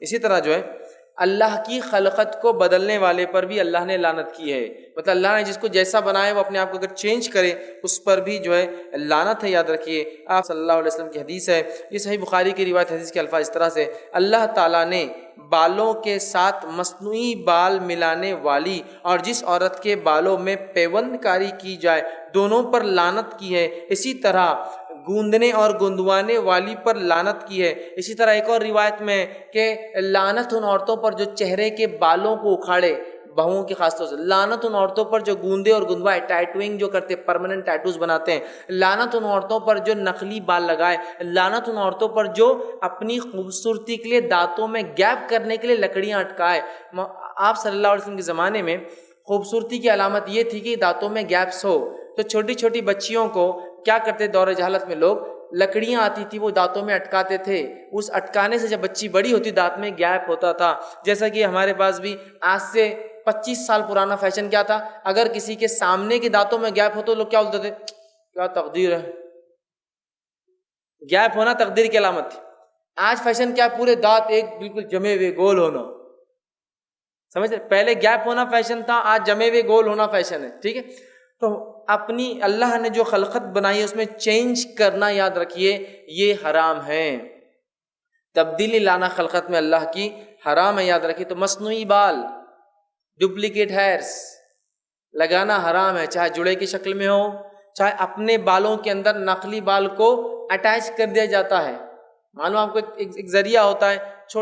اسی طرح جو ہے اللہ کی خلقت کو بدلنے والے پر بھی اللہ نے لعنت کی ہے، مطلب اللہ نے جس کو جیسا بنایا وہ اپنے آپ کو اگر چینج کرے اس پر بھی جو ہے لعنت ہے، یاد رکھیے۔ آپ صلی اللہ علیہ وسلم کی حدیث ہے، یہ صحیح بخاری کی روایت، حدیث کے الفاظ اس طرح سے، اللہ تعالیٰ نے بالوں کے ساتھ مصنوعی بال ملانے والی اور جس عورت کے بالوں میں پیوند کاری کی جائے دونوں پر لعنت کی ہے، اسی طرح گوندنے اور گندوانے والی پر لعنت کی ہے۔ اسی طرح ایک اور روایت میں کہ لعنت ان عورتوں پر جو چہرے کے بالوں کو اکھاڑے، بہوؤں کی خاص طور سے، لعنت ان عورتوں پر جو گوندے اور گندوائے، ٹیٹوئنگ جو کرتے، پرماننٹ ٹیٹوز بناتے ہیں، لعنت ان عورتوں پر جو نقلی بال لگائے، لعنت ان عورتوں پر جو اپنی خوبصورتی کے لیے دانتوں میں گیپ کرنے کے لیے لکڑیاں اٹکائے۔ آپ صلی اللہ علیہ وسلم کے زمانے میں خوبصورتی کی علامت یہ تھی کہ دانتوں میں گیپس ہو، تو چھوٹی چھوٹی بچیوں کو کیا کرتے، دور جہالت میں لوگ لکڑیاں آتی تھی وہ دانتوں میں اٹکاتے تھے، اس اٹکانے سے جب بچی بڑی ہوتی دانت میں گیپ ہوتا تھا۔ جیسا کہ ہمارے پاس بھی آج سے 25 سال پرانا فیشن کیا تھا، اگر کسی کے سامنے کے دانتوں میں گیپ ہو تو لوگ کیا بولتے تھے، کیا تقدیر ہے، گیپ ہونا تقدیر کی علامت تھی۔ آج فیشن کیا، پورے دانت ایک بالکل جمے ہوئے گول ہونا، سمجھ رہے؟ پہلے گیپ ہونا فیشن تھا، آج جمے ہوئے گول ہونا فیشن ہے، ٹھیک ہے؟ تو اپنی اللہ نے جو خلقت بنائی ہے اس میں چینج کرنا، یاد رکھیے یہ حرام ہے، تبدیلی لانا خلقت میں اللہ کی حرام ہے، یاد رکھیے۔ تو مصنوعی بال، ڈپلیکیٹ ہیئرس لگانا حرام ہے، چاہے جڑے کی شکل میں ہو، چاہے اپنے بالوں کے اندر نقلی بال کو اٹیچ کر دیا جاتا ہے۔ معلوم آپ کو ایک ذریعہ ہوتا ہے،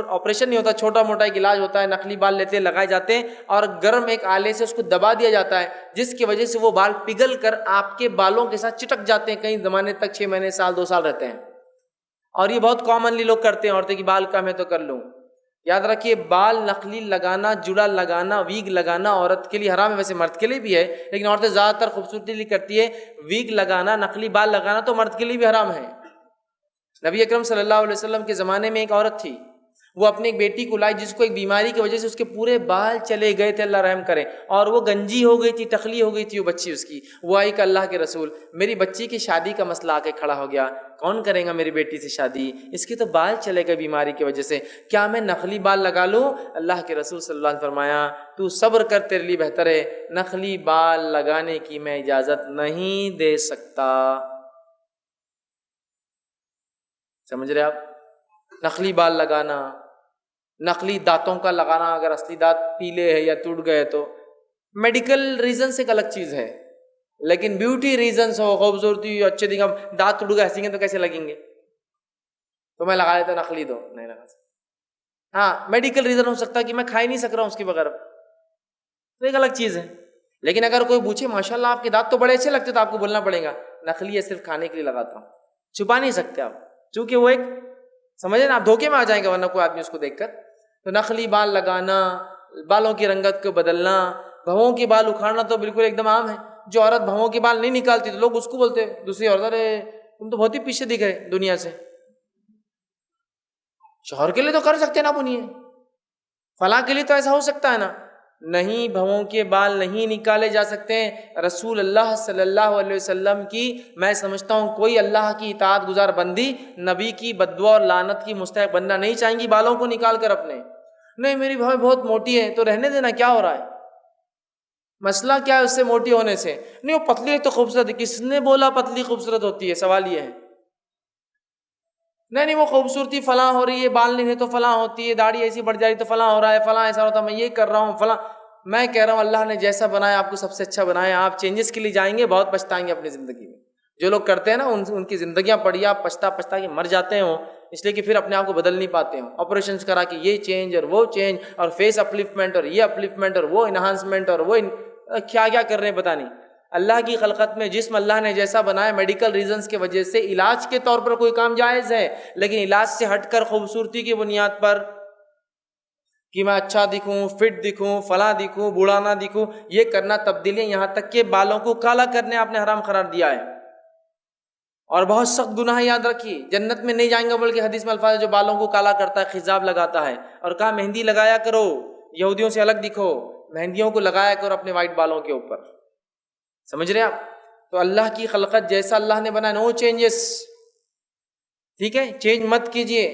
آپریشن نہیں ہوتا، چھوٹا موٹا ایک علاج ہوتا ہے، نقلی بال لیتے لگائے جاتے ہیں اور گرم ایک آلے سے اس کو دبا دیا جاتا ہے، جس کی وجہ سے وہ بال پگھل کر آپ کے بالوں کے ساتھ چٹک جاتے ہیں، کئی زمانے تک، 6 مہینے، سال، 2 سال رہتے ہیں، اور یہ بہت کامنلی لوگ کرتے ہیں، عورتیں کی بال کم ہے تو کر لوں۔ یاد رکھیے بال نقلی لگانا، جڑا لگانا، ویگ لگانا عورت کے لیے حرام ہے، ویسے مرد کے لیے بھی ہے، لیکن عورتیں زیادہ تر خوبصورتی لیے کرتی ہے، ویگ لگانا، نقلی بال لگانا تو مرد کے لیے بھی حرام ہے۔ نبی اکرم صلی اللہ علیہ وسلم کے زمانے میں ایک عورت تھی، وہ اپنی ایک بیٹی کو لائی جس کو ایک بیماری کی وجہ سے اس کے پورے بال چلے گئے تھے، اللہ رحم کرے، اور وہ گنجی ہو گئی تھی، ٹخلی ہو گئی تھی وہ بچی اس کی۔ وہ آئی کہ اللہ کے رسول، میری بچی کی شادی کا مسئلہ آ کے کھڑا ہو گیا، کون کرے گا میری بیٹی سے شادی، اس کی تو بال چلے گئے بیماری کی وجہ سے، کیا میں نقلی بال لگا لوں؟ اللہ کے رسول صلی اللہ علیہ وسلم نے فرمایا تو صبر کر، تیرے لیے بہتر ہے، نقلی بال لگانے کی میں اجازت نہیں دے سکتا۔ سمجھ رہے آپ؟ نقلی بال لگانا، نقلی دانتوں کا لگانا، اگر اصلی دانت پیلے ہے یا ٹوٹ گئے تو میڈیکل ریزن سے ایک الگ چیز ہے، لیکن بیوٹی ریزنس ہو، خوبصورتی اچھے دکھا، دانت ٹوٹ گئے ہنسیں گے تو کیسے لگیں گے، تو میں لگا لیتا نقلی، دو نہیں لگا سکتا۔ ہاں میڈیکل ریزن ہو سکتا ہے کہ میں کھا ہی نہیں سک رہا ہوں اس کے بغیر، تو ایک الگ چیز ہے۔ لیکن اگر کوئی پوچھے ماشاءاللہ آپ کے دانت تو بڑے اچھے لگتے، تو آپ کو بولنا پڑے گا نقلی ہے، صرف کھانے کے لیے لگاتا ہوں، چھپا نہیں سکتے آپ، چونکہ وہ ایک، سمجھے نا، آپ دھوکے میں آ جائیں گے ورنہ کوئی آدمی اس کو دیکھ کر۔ تو نقلی بال لگانا، بالوں کی رنگت کو بدلنا، بھووں کے بال اکھاڑنا تو بالکل ایک دم عام ہے۔ جو عورت بھووں کے بال نہیں نکالتی تو لوگ اس کو بولتے ہیں، دوسری عورت، ارے تم تو بہت ہی پیچھے دکھ رہے دنیا سے، شوہر کے لیے تو کر سکتے نا بنیے، فلاں کے لیے تو ایسا ہو سکتا ہے نا، نہیں، بھووں کے بال نہیں نکالے جا سکتے۔ رسول اللہ صلی اللہ علیہ وسلم کی، میں سمجھتا ہوں کوئی اللہ کی اطاعت گزار بندی نبی کی بددعا اور لعنت کی مستحق بننا نہیں چاہیں گی بالوں کو نکال کر اپنے، نہیں میری بھویں بہت موٹی ہے تو رہنے دینا، کیا ہو رہا ہے، مسئلہ کیا ہے اس سے موٹی ہونے سے؟ نہیں وہ پتلی ہے تو خوبصورت ہے، کس نے بولا پتلی خوبصورت ہوتی ہے؟ سوال یہ ہے، نہیں وہ خوبصورتی فلاں ہو رہی ہے، بال نہیں ہے تو فلاں ہوتی ہے، داڑھی ایسی بڑھ جائے تو فلاں ہو رہا ہے، فلاں ایسا ہوتا ہے، میں یہ کر رہا ہوں فلاں۔ میں کہہ رہا ہوں اللہ نے جیسا بنایا آپ کو سب سے اچھا بنایا، آپ چینجز کے لیے جائیں گے بہت پچھتائیں گے اپنی زندگی میں۔ جو لوگ کرتے ہیں نا ان کی زندگیاں پڑی، آپ پچھتا کے مر جاتے ہوں، اس لیے کہ پھر اپنے آپ کو بدل نہیں پاتے ہوں، آپریشنز کرا کے یہ چینج اور وہ چینج اور فیس اپلفمنٹ اور یہ اپلفمنٹ اور وہ انہانسمنٹ اور وہ کیا کیا کر رہے ہیں پتہ نہیں۔ اللہ کی خلقت میں جسم اللہ نے جیسا بنایا، میڈیکل ریزنز کی وجہ سے علاج کے طور پر کوئی کام جائز ہے، لیکن علاج سے ہٹ کر خوبصورتی کی بنیاد پر کہ میں اچھا دکھوں، فٹ دکھوں، فلاں دکھوں، بوڑھا نہ دکھوں، یہ کرنا تبدیلیاں، یہاں تک کہ بالوں کو کالا کرنے آپ نے حرام قرار دیا ہے، اور بہت سخت گناہ ہے، یاد رکھیے، جنت میں نہیں جائیں گے، بلکہ حدیث میں الفاظ ہے جو بالوں کو کالا کرتا ہے، خضاب لگاتا ہے، اور کہا مہندی لگایا کرو، یہودیوں سے الگ دکھو، مہندیوں کو لگایا کرو اپنے وائٹ بالوں کے اوپر، سمجھ رہے آپ؟ تو اللہ کی خلقت جیسا اللہ نے بنایا، نو چینجز، ٹھیک ہے، چینج مت کیجئے۔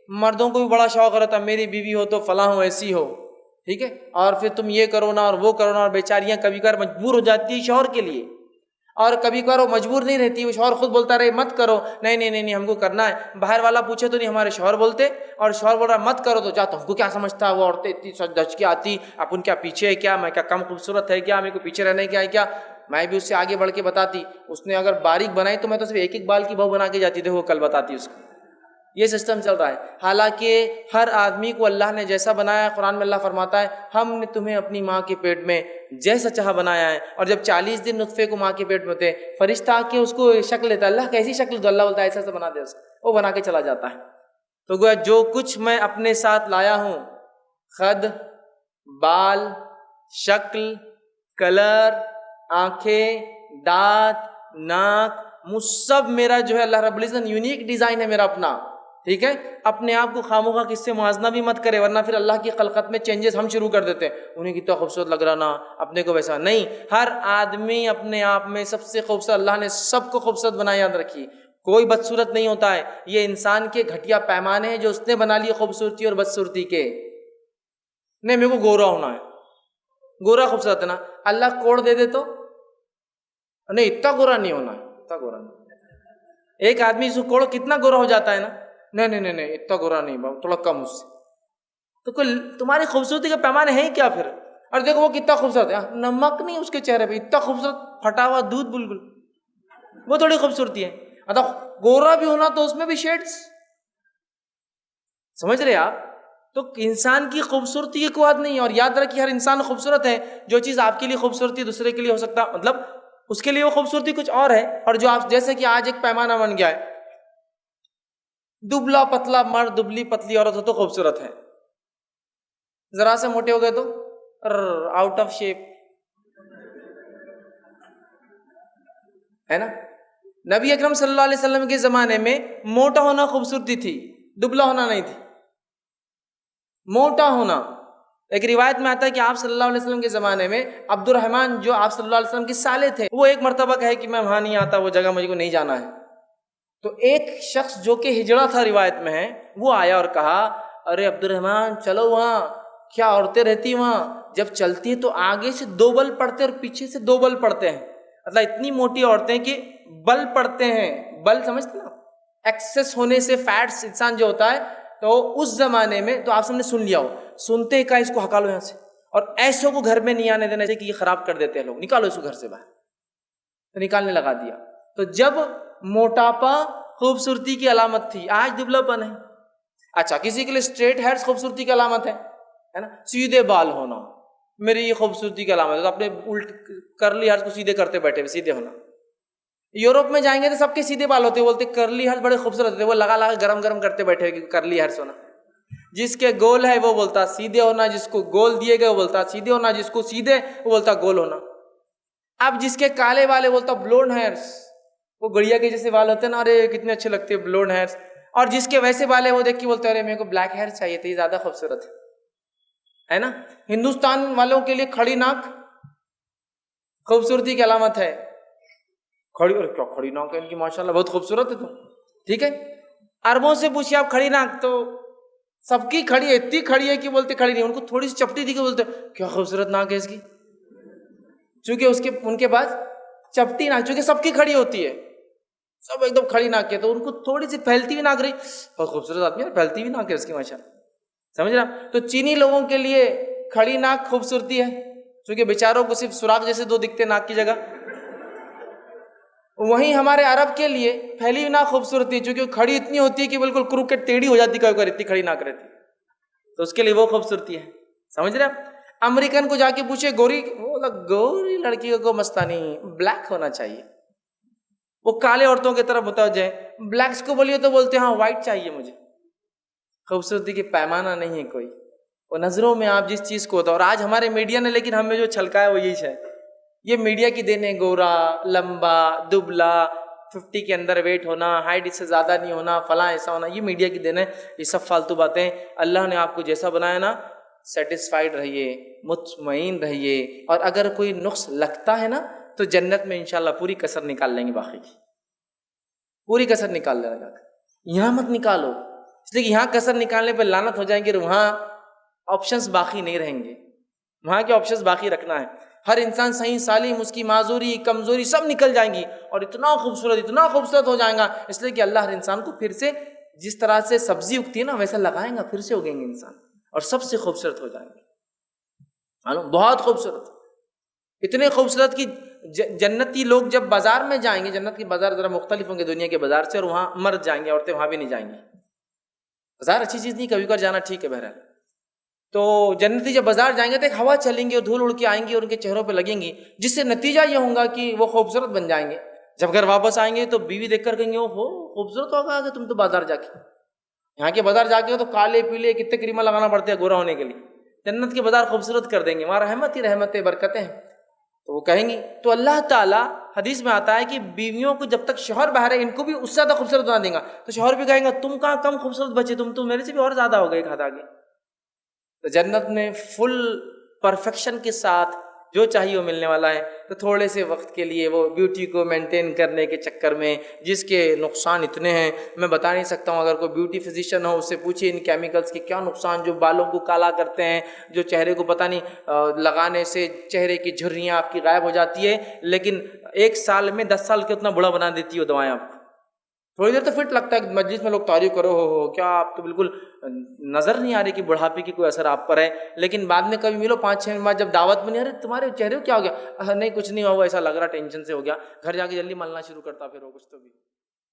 مردوں کو بھی بڑا شوق رہتا میری بیوی ہو تو فلاں ہو ایسی ہو، ٹھیک ہے، اور پھر تم یہ کرو نا اور وہ کرو نا، اور بیچاریاں کبھی کبھار مجبور ہو جاتی ہے شوہر کے لیے، اور کبھی کبھار وہ مجبور نہیں رہتی، وہ شوہر خود بولتا رہے مت کرو، نہیں نہیں نہیں نہیں ہم کو کرنا ہے، باہر والا پوچھے تو نہیں ہمارے شوہر بولتے، اور شوہر بول رہا مت کرو تو جا، تم کو کیا سمجھتا ہے وہ عورتیں اتنی سج دھج کے آتی، اپن کیا پیچھے ہے کیا، میں کیا کم خوبصورت ہے کیا، میرے کو پیچھے رہنے کیا ہے کیا، میں بھی اس سے آگے بڑھ کے بتاتی، اس نے اگر باریک بنائی تو میں تو صرف ایک ایک بال کی بہو بنا کے جاتی تھی، وہ کل بتاتی اس کو، یہ سسٹم چل رہا ہے۔ حالانکہ ہر آدمی کو اللہ نے جیسا بنایا ہے، قرآن میں اللہ فرماتا ہے ہم نے تمہیں اپنی ماں کے پیٹ میں جیسا چاہا بنایا ہے، اور جب 40 دن نطفے کو ماں کے پیٹ میں ہوتے فرشتہ آ کے اس کو شکل لیتا ہے، اللہ کیسی شکل دو، اللہ بولتا ہے ایسا ایسا بنا دے اس کو، وہ بنا کے چلا جاتا ہے۔ تو گویا جو کچھ میں اپنے ساتھ لایا ہوں، خد، بال، شکل، کلر، آنکھیں، دانت، ناک، منہ، سب میرا جو ہے اللہ رب العزت یونیک ڈیزائن ہے میرا اپنا، ٹھیک ہے۔ اپنے آپ کو خامخواہ کس سے موازنہ بھی مت کرے، ورنہ پھر اللہ کی خلقت میں چینجز ہم شروع کر دیتے ہیں، انہیں کتنا خوبصورت لگ رہا نا، اپنے کو ویسا نہیں۔ ہر آدمی اپنے آپ میں سب سے خوبصورت، اللہ نے سب کو خوبصورت بنا، یاد رکھیے کوئی بدصورت نہیں ہوتا ہے، یہ انسان کے گھٹیا پیمانے ہیں جو اس نے بنا لیے خوبصورتی اور بدصورتی کے۔ نہیں میرے کو گورا ہونا ہے، گورا خوبصورت ہے نا، اللہ کوڑ دے دے تو نہیں اتنا گورا نہیں ہونا ہے، اتنا گورا نہیں۔ ایک آدمی سے کوڑ کتنا گورا ہو جاتا ہے نا، نہیں نہیں نہیں نہیں اتنا گورا نہیں، تھوڑا کم اس سے، تو کوئی تمہاری خوبصورتی کا پیمانے ہے ہی کیا پھر؟ اور دیکھو وہ کتنا خوبصورت ہے، نمک نہیں اس کے چہرے پہ، اتنا خوبصورت پھٹا ہوا دودھ بالکل، وہ تھوڑی خوبصورتی ہے۔ مطلب گورا بھی ہونا تو اس میں بھی شیڈز، سمجھ رہے آپ؟ تو انسان کی خوبصورتی کی کوئی حد نہیں ہے، اور یاد رکھیے ہر انسان خوبصورت ہے، جو چیز آپ کے لیے خوبصورتی دوسرے کے لیے ہو سکتا، مطلب اس کے لیے وہ خوبصورتی کچھ اور ہے، اور جو آپ جیسے کہ آج ایک پیمانہ بن گیا ہے، دبلا پتلا مرد دبلی پتلی عورت ہو تو خوبصورت ہے، ذرا سے موٹے ہو گئے تو آؤٹ آف شیپ ہے نا۔ نبی اکرم صلی اللہ علیہ وسلم کے زمانے میں موٹا ہونا خوبصورتی تھی، دبلا ہونا نہیں تھی، موٹا ہونا۔ ایک روایت میں آتا ہے کہ آپ صلی اللہ علیہ وسلم کے زمانے میں عبد الرحمن جو آپ صلی اللہ علیہ وسلم کے سالے تھے، وہ ایک مرتبہ کہے کہ میں وہاں نہیں آتا، وہ جگہ مجھ کو نہیں جانا ہے، تو ایک شخص جو کہ ہجڑا تھا روایت میں ہے، وہ آیا اور کہا ارے عبد الرحمن چلو وہاں، کیا عورتیں رہتی وہاں، جب چلتی ہے تو آگے سے 2 بل پڑتے اور پیچھے سے 2 بل پڑتے ہیں، مطلب اتنی موٹی عورتیں کہ بل پڑتے ہیں، بل سمجھتے نا، ایکسس ہونے سے فیٹس انسان جو ہوتا ہے، تو اس زمانے میں تو آپ سب نے سن لیا ہو، سنتے کا اس کو ہکالو یہاں سے، اور ایسوں کو گھر میں نہیں آنے دینا چاہیے کہ یہ خراب کر دیتے ہیں لوگ، نکالو اس کو گھر سے باہر، تو نکالنے لگا دیا۔ تو جب موٹاپا خوبصورتی کی علامت تھی، آج دبلا پن ہے۔ اچھا کسی کے لیے اسٹریٹ ہیئرز خوبصورتی کی علامت ہے نا، سیدھے بال ہونا میری یہ خوبصورتی کی علامت ہے، تو اپنے الٹ کرلی ہیئرز کو سیدھے کرتے بیٹھے ہوئے، سیدھے ہونا۔ یورپ میں جائیں گے تو سب کے سیدھے بال ہوتے، بولتے کرلی ہیئرز بڑے خوبصورت ہوتے، وہ لگا لگا گرم گرم کرتے بیٹھے ہوئے کہ کرلی ہیئرز ہونا۔ جس کے گول ہے وہ بولتا سیدھے ہونا، جس کو گول دیے گئے وہ بولتا سیدھے ہونا، جس کو سیدھے وہ بولتا گول ہونا۔ اب جس کے کالے والے بولتا بلونڈ ہیئرز، وہ گڑیا کے جیسے بال ہوتے ہیں نا، ارے کتنے اچھے لگتے ہیں بلونڈ ہیئرز، اور جس کے ویسے بال ہے وہ دیکھ کے بولتے ہیں ارے میرے کو بلیک ہیئر چاہیے تھے، یہ زیادہ خوبصورت ہے نا۔ ہندوستان والوں کے لیے کھڑی ناک خوبصورتی کی علامت ہے، کھڑی، اور کیا کھڑی ناک ہے ان کی ماشاءاللہ بہت خوبصورت ہے، تو ٹھیک ہے۔ عربوں سے پوچھیے آپ کھڑی ناک، تو سب کی کھڑی ہے، اتنی کھڑی ہے کہ بولتے کھڑی نہیں، ان کو تھوڑی سی چپٹی دی کے بولتے کیا خوبصورت ناک ہے اس کی، چونکہ ان کے پاس چپٹی ناک، چونکہ سب کی کھڑی ہوتی ہے، سب ایک دم کھڑی ناک ہے، تو ان کو تھوڑی سی پھیلتی ہوئی ناک رہی، بہت خوبصورت آدمی ہے، پھیلتی ہوئی ناک ہے اس کی ماشاءاللہ، سمجھ رہا۔ تو چینی لوگوں کے لیے کھڑی ناک خوبصورتی ہے، چونکہ بیچاروں کو صرف سوراخ جیسے 2 دکھتے ناک کی جگہ۔ وہیں ہمارے عرب کے لیے پھیلی ہوئی ناک خوبصورتی ہے، چونکہ کھڑی اتنی ہوتی ہے کہ بالکل کروکٹ ٹیڑھی ہو جاتی، کبھی اتنی کھڑی ناک رہتی، تو اس کے لیے وہ خوبصورتی ہے، سمجھ رہے آپ۔ امریکن کو جا کے پوچھے گوری، وہ گوری لڑکی کو مستانی بلیک ہونا چاہیے، وہ کالے عورتوں کی طرف متوجہ ہے، بلیکس کو بولیے تو بولتے ہیں ہاں وائٹ چاہیے مجھے۔ خوبصورتی کی پیمانہ نہیں ہے کوئی، وہ نظروں میں آپ جس چیز کو ہوتا ہے، اور آج ہمارے میڈیا نے لیکن ہمیں جو چھلکا ہے وہ یہی ہے، یہ میڈیا کی دین ہے، گورا، لمبا، دبلا، 50 کے اندر ویٹ ہونا، ہائٹ اس سے زیادہ نہیں ہونا، فلاں ایسا ہونا، یہ میڈیا کی دین ہے، یہ سب فالتو باتیں۔ اللہ نے آپ کو جیسا بنایا نا، سیٹسفائیڈ رہیے، مطمئن رہیے، اور اگر کوئی نقص لگتا ہے نا تو جنت میں انشاءاللہ پوری کسر نکال لیں گے، باقی کی پوری کسر نکال لیں گے، یہاں مت نکالو، اس لیے کہ یہاں کسر نکالنے پہ لعنت ہو جائیں گے اور وہاں آپشنز باقی نہیں رہیں گے. وہاں کے آپشنز باقی رکھنا ہے. ہر انسان صحیح سالم، اس کی معذوری کمزوری سب نکل جائیں گی اور اتنا خوبصورت ہو جائے گا. اس لیے کہ اللہ ہر انسان کو پھر سے جس طرح سے سبزی اگتی ہے نا ویسا لگائیں گا، پھر سے اگیں گے انسان اور سب سے خوبصورت ہو جائیں گے. بہت خوبصورت، اتنے خوبصورت کہ جنتی لوگ جب بازار میں جائیں گے، جنت کے بازار ذرا مختلف ہوں گے دنیا کے بازار سے، اور وہاں مرد جائیں گے، عورتیں وہاں بھی نہیں جائیں گی. بازار اچھی چیز نہیں، کبھی کبھار جانا ٹھیک ہے بہرحال. تو جنتی جب بازار جائیں گے تو ایک ہوا چلیں گی اور دھول اڑ کے آئیں گی اور ان کے چہروں پہ لگیں گی، جس سے نتیجہ یہ ہوگا کہ وہ خوبصورت بن جائیں گے. جب گھر واپس آئیں گے تو بیوی دیکھ کر کہیں گے اوہو خوبصورت ہوگا کہ تم تو بازار جا کے. یہاں کے بازار جا کے تو کالے پیلے کتنے کریمہ لگانا پڑتے ہیں گورا ہونے کے لیے. جنت کے بازار خوبصورت کر دیں گے، وہاں رحمت ہی رحمت برکتیں ہیں. تو وہ کہیں گی تو اللہ تعالیٰ حدیث میں آتا ہے کہ بیویوں کو جب تک شوہر باہر ہے ان کو بھی اس سے زیادہ خوبصورت بنا دیں گا. تو شوہر بھی کہیں گا تم کہاں کم خوبصورت بچے، تم تو میرے سے بھی اور زیادہ ہو گئے ایک ہاتھ آگے. تو جنت میں فل پرفیکشن کے ساتھ جو چاہیے وہ ملنے والا ہے. تو تھوڑے سے وقت کے لیے وہ بیوٹی کو مینٹین کرنے کے چکر میں جس کے نقصان اتنے ہیں میں بتا نہیں سکتا ہوں. اگر کوئی بیوٹی فزیشین ہو اس سے پوچھیے ان کیمیکلز کے کیا نقصان، جو بالوں کو کالا کرتے ہیں، جو چہرے کو پتہ نہیں لگانے سے چہرے کی جھریاں آپ کی غائب ہو جاتی ہے، لیکن 1 سال میں 10 سال کے اتنا بڑا بنا دیتی ہو دوائیں آپ کو. تھوڑی دیر تو فٹ لگتا ہے، مجلس میں لوگ تعریف کرو ہو کیا آپ تو بالکل نظر نہیں آ رہی کہ بڑھاپے کی کوئی اثر آپ پر ہے. لیکن بعد میں کبھی ملو 5-6 مہینے بعد جب دعوت میں نہیں، ارے تمہارے چہرے کو کیا ہو گیا، نہیں کچھ نہیں ہوا، ایسا لگ رہا ٹینشن سے ہو گیا. گھر جا کے جلدی ملنا شروع کرتا پھر وہ کچھ تو بھی